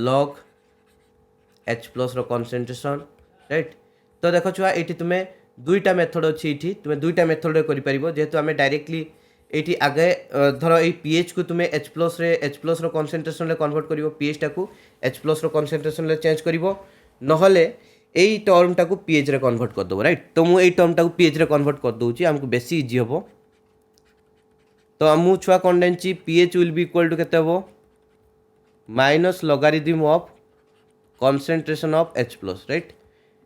[SPEAKER 1] log H plus रो कंसंट्रेशन राइट तो देखो छुआ एठी तुमे दुईटा मेथड अछि एठी तुमे दुईटा मेथड रे करि परिबो जेहेतु हमें डायरेक्टली एठी आगे धरो ए pH को तुमे H plus रो कंसंट्रेशन रे कन्वर्ट करिवो pH टा को H plus रो कंसंट्रेशन रे चेंज करिवो नहले एई टर्म टा को pH रे कन्वर्ट कर दो राइट तो मु एई टर्म टा को pH रे कन्वर्ट कर दोउची हमको बेसी इजी हबो तो हमु छुआ कोन देंची pH will be equal to केते हबो minus logarithm of concentration of H plus right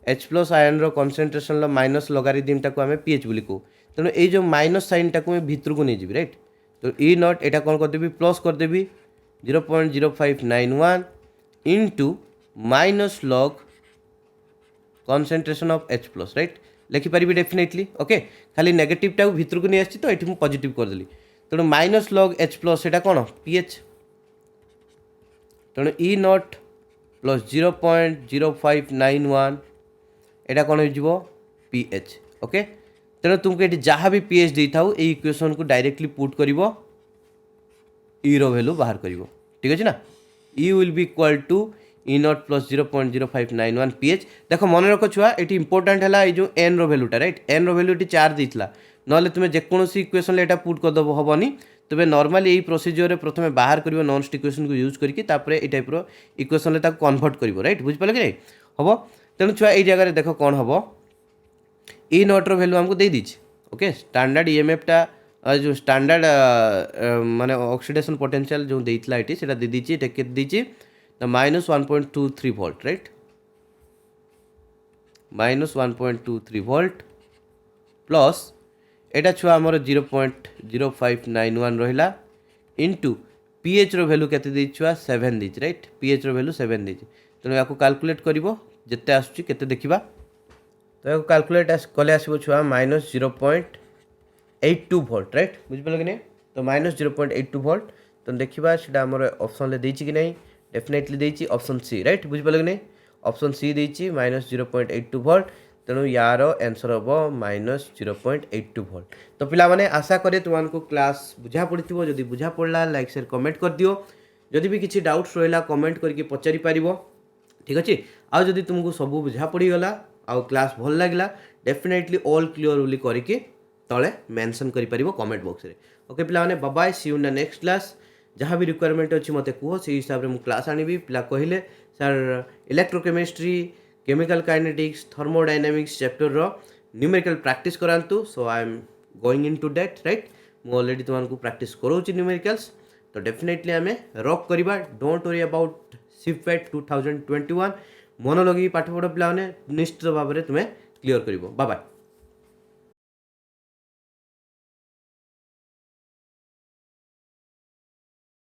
[SPEAKER 1] H plus ion रो कंसंट्रेशन लो माइनस लॉगरिथम टा को हमें pH बोली को तेणु ए जो माइनस साइन टा को मैं भीतर को नहीं जीबी राइट तो E naught एटा कोन कर देबी प्लस कर देबी 0.0591 into minus log concentration of H plus right लिखि परिबी डेफिनेटली ओके खाली नेगेटिव टा को भीतर को नहीं आछि तो एठी मु पॉजिटिव कर देली तेणु minus log H plus iota कोन pH तेणु E naught प्लस 0.0591 एटा कोन हो pH ओके तेणु तुमको ये जहाँ भी pH दे था ये इक्वेशन को डायरेक्टली पुट करिवो E रो वैल्यू बाहर करिवो ठीक अछि ना E will be equal to E naught plus 0.0591 pH देखो मन रखो छुआ ये इंपोर्टेंट है ये जो n रो वैल्यूटा राइट n रो वैल्यू 4 देइतला नले तुमे जेकोसी इक्वेशन ले एटा पुट कर दबो हबनी तबे नॉर्मली यही प्रोसीजर रे प्रथमे बाहर करिवो नॉन स्टिक इक्वेशन को यूज करके तापर ए टाइप रो इक्वेशन ले ता कन्वर्ट करिवो राइट बुझ पाले कि नहीं हबो तेणु छुआ ए जगह रे देखो कोन हबो E naught रो वैल्यू हमको दे दीछि ओके स्टैंडर्ड EMF टा जो स्टैंडर्ड माने ऑक्सीडेशन पोटेंशियल जो देइतला एटी सेटा दे दीछि टेक दीछि ତ -1.23 volt right, -1.23 volt plus iota छुआ आमर 0.0591 रहिला इंटू pH रो वैल्यू केते दै छुआ 7 दै राइट, pH रो वैल्यू 7 दै तेणु या कैलकुलेट करिवो जेते आसुची केते देखिबा। तो या कैलकुलेट कले आसीबो छुआ -0.82 वोल्ट राइट, बुझि पले कि नै। तो -0.82 वोल्ट तो देखिबा सेटा हमर ऑप्शन ले दैछि कि नै, डेफिनेटली दैछि ऑप्शन सी राइट, बुझि पले कि नै। ऑप्शन सी दैछि -0.82 वोल्ट, तेणु यार आंसर हम -0.82 वोल्ट। तो पिला माने आशा करे तुमको क्लास बुझा पड़ी, जदि बुझा पड़ला लाइक शेयर कमेंट कर दियो, जदि भी किसी डाउट्स रहिला कमेंट करके पचारि पारिबो, ठीक अच्छे। आउ जदि तुमको सब बुझा पड़ीगला आउ क्लास भल लगिला डेफिनेटली ऑल क्लियर बोली करके तले मेंशन करि पारिबो कमेंट बॉक्स रे। ओके पिला माने bye bye, see you in the next class. जहाँ भी रिक्वायरमेंट अच्छी मते कुह से हिसाब रे मु क्लास आनिबी। पिला कहिले sir electrochemistry, chemical kinetics, thermodynamics chapter रो न्यूमेरिकल प्रैक्टिस करांतु। So I am going into that right, मु ऑलरेडी तुमको प्रैक्टिस करोची न्यूमेरिकल्स। तो डेफिनेटली आमे रॉक करिबा, डोंट वरी अबाउट सिपेट 2021। मन लगी पाठ पढ़ पिला निश्चित भाव में तुम्हें क्लियर करिवो। Bye bye.